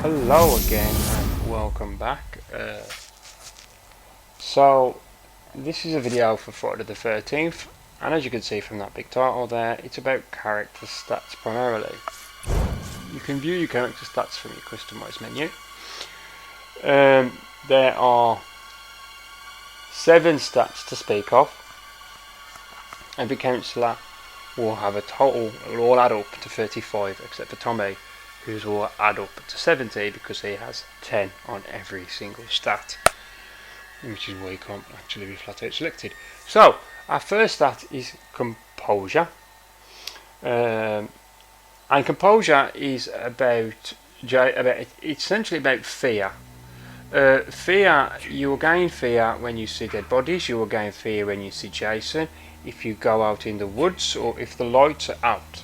Hello again and welcome back. So this is a video for Friday the 13th, and as you can see from that big title there, it's about character stats primarily. You can view your character stats from your customize menu. There are 7 stats to speak of. Every counsellor will have a total, it will all add up to 35 except for Tommy, whose will add up to 70 because he has 10 on every single stat, which is why he can't actually be flat out selected. So our first stat is composure, and composure is about essentially about fear. Fear, you will gain fear when you see dead bodies, you will gain fear when you see Jason, if you go out in the woods or if the lights are out.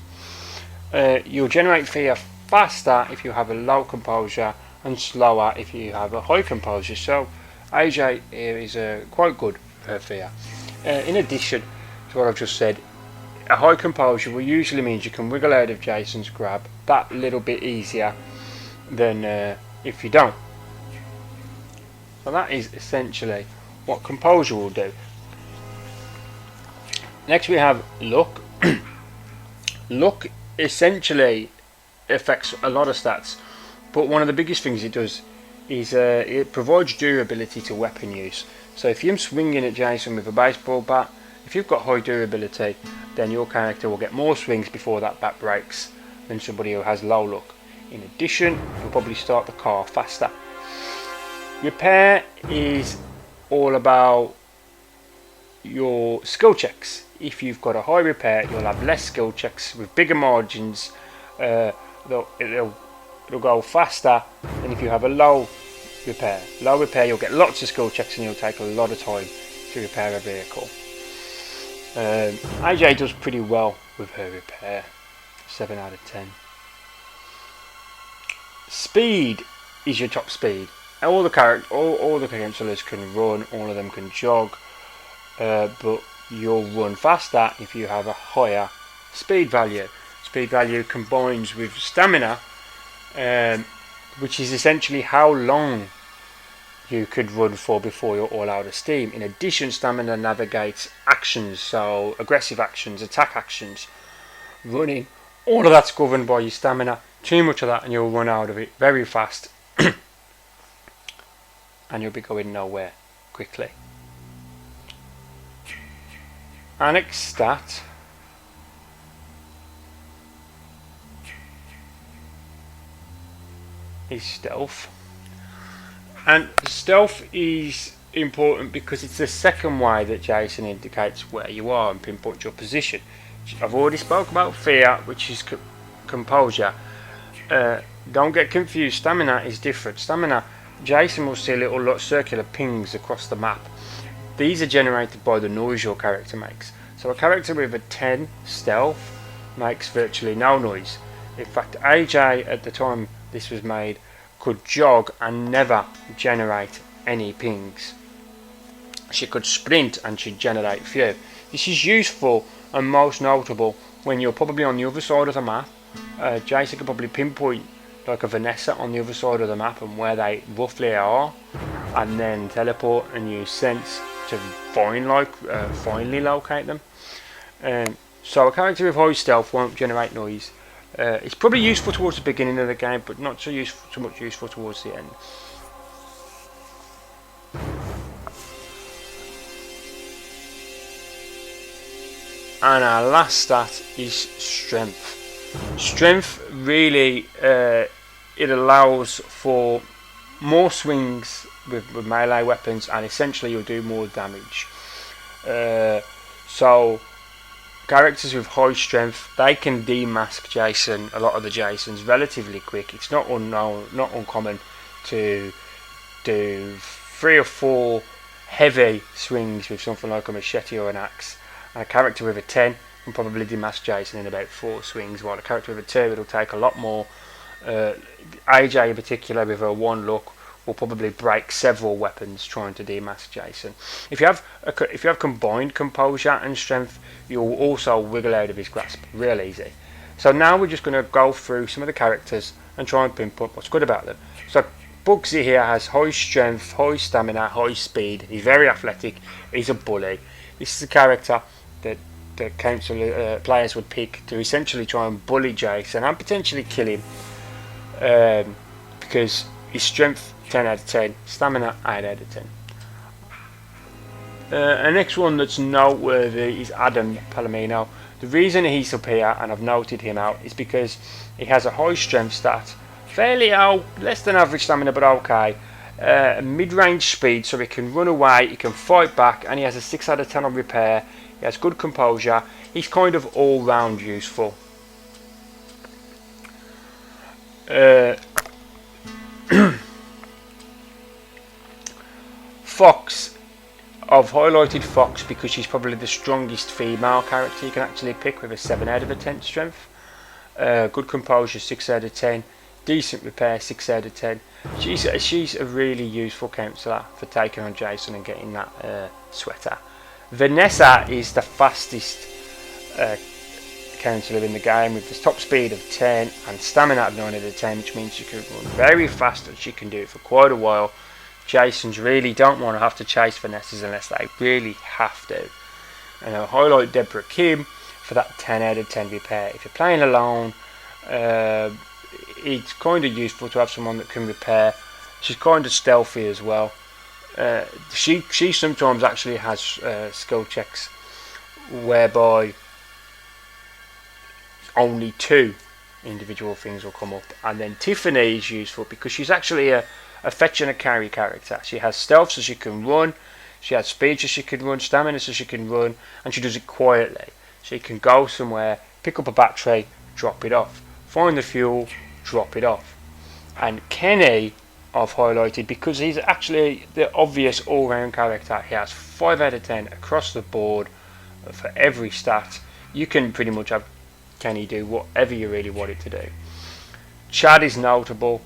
You'll generate fear faster if you have a low composure and slower if you have a high composure. So AJ here is quite good for fear. In addition to what I've just said, a high composure will usually means you can wiggle out of Jason's grab that little bit easier than if you don't. So that is essentially what composure will do. Next we have luck. Luck essentially affects a lot of stats, but one of the biggest things it does is it provides durability to weapon use. So if you're swinging at Jason with a baseball bat, if you've got high durability, then your character will get more swings before that bat breaks than somebody who has low luck. In addition, you'll probably start the car faster. Repair is all about your skill checks. If you've got a high repair, you'll have less skill checks with bigger margins. It'll go faster than if you have a low repair. Low repair, you'll get lots of skill checks and you'll take a lot of time to repair a vehicle. AJ does pretty well with her repair, 7 out of 10. Speed is your top speed. All the counsellors can run, all of them can jog, but you'll run faster if you have a higher speed value. Speed value combines with stamina, which is essentially how long you could run for before you're all out of steam. In addition, stamina navigates actions, so aggressive actions, attack actions, running, all of that's governed by your stamina. Too much of that and you'll run out of it very fast and you'll be going nowhere quickly. Our next stat is stealth, and stealth is important because it's the second way that Jason indicates where you are and pinpoints your position. I've already spoke about fear, which is composure. Don't get confused, stamina is different. Stamina, Jason will see little circular pings across the map. These are generated by the noise your character makes. So a character with a 10 stealth makes virtually no noise. In fact, AJ at the time this was made could jog and never generate any pings. She could sprint and she'd generate few. This is useful and most notable when you're probably on the other side of the map. Jason could probably pinpoint like a Vanessa on the other side of the map and where they roughly are, and then teleport and use sense to finally locate them. So a character with high stealth won't generate noise. It's probably useful towards the beginning of the game, but not so much useful towards the end. And our last stat is strength. Strength really it allows for more swings with melee weapons, and essentially you'll do more damage. So characters with high strength, they can demask Jason, a lot of the Jasons, relatively quick. It's not uncommon to do 3 or 4 heavy swings with something like a machete or an axe. And a character with a 10 can probably demask Jason in about 4 swings, while a character with a 2 it'll take a lot more. AJ in particular with her 1 luck will probably break several weapons trying to demask Jason. If you have combined composure and strength, you'll also wiggle out of his grasp real easy. So now we're just going to go through some of the characters and try and pinpoint what's good about them. So Bugsy here has high strength, high stamina, high speed. He's very athletic. He's a bully. This is a character that the council players would pick to essentially try and bully Jason and potentially kill him, because his strength 10 out of 10, stamina 8 out of 10. The next one that's noteworthy is Adam Palomino. The reason he's up here, and I've noted him out, is because he has a high strength stat, fairly less than average stamina but okay, mid-range speed, so he can run away, he can fight back, and he has a 6 out of 10 on repair. He has good composure. He's kind of all round useful. Fox. I've highlighted Fox because she's probably the strongest female character you can actually pick, with a 7 out of 10 strength. Good composure, 6 out of 10. Decent repair, 6 out of 10. She's a really useful counsellor for taking on Jason and getting that sweater. Vanessa is the fastest counsellor in the game, with the top speed of 10 and stamina of 9 out of 10, which means she can run very fast and she can do it for quite a while. Jasons really don't want to have to chase Vanessa's unless they really have to. And I'll highlight Deborah Kim for that 10 out of 10 repair. If you're playing alone, it's kind of useful to have someone that can repair. She's kind of stealthy as well. She sometimes actually has skill checks whereby only 2 individual things will come up. And then Tiffany is useful because she's actually a fetch and a carry character. She has stealth so she can run, she has speed so she can run, stamina so she can run, and she does it quietly. She can go somewhere, pick up a battery, drop it off, find the fuel, drop it off. And Kenny I've highlighted because he's actually the obvious all-round character. He has 5 out of 10 across the board for every stat. You can pretty much have Kenny do whatever you really want it to do. Chad is notable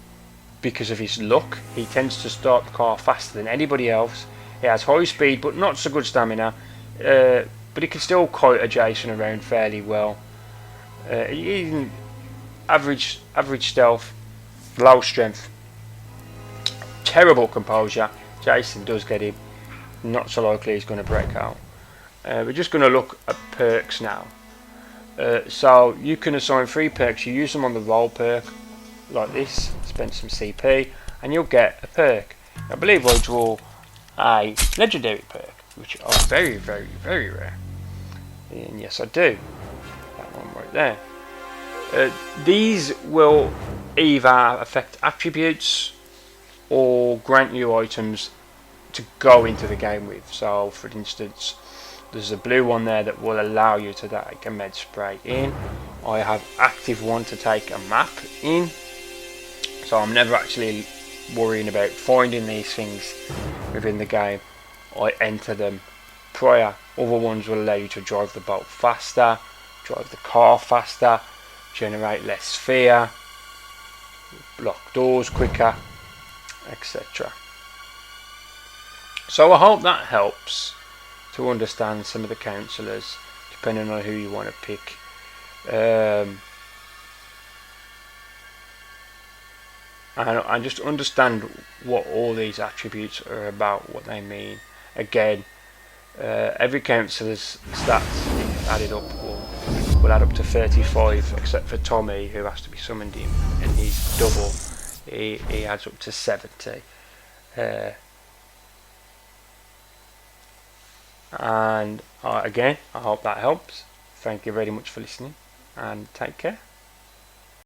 because of his luck. He tends to start the car faster than anybody else. He has high speed but not so good stamina, but he can still kite a Jason around fairly well. Even average stealth, low strength, terrible composure. Jason does get him, not so likely he's going to break out. We're just going to look at perks now. So you can assign 3 perks. You use them on the roll perk like this, spend some CP and you'll get a perk. I believe I draw a legendary perk, which are very, very, very rare. And yes, I do. That one right there. These will either affect attributes or grant you items to go into the game with. So for instance, there's a blue one there that will allow you to take a med spray in. I have active one to take a map in, so I'm never actually worrying about finding these things within the game. I enter them prior. Other ones will allow you to drive the boat faster, drive the car faster, generate less fear, block doors quicker, etc. So I hope that helps to understand some of the counsellors, depending on who you want to pick. And just understand what all these attributes are about, what they mean. Again, every counsellor's stats added up will add up to 35, except for Tommy, who has to be summoned in, and he's double. He adds up to 70. And again, I hope that helps. Thank you very much for listening, and take care.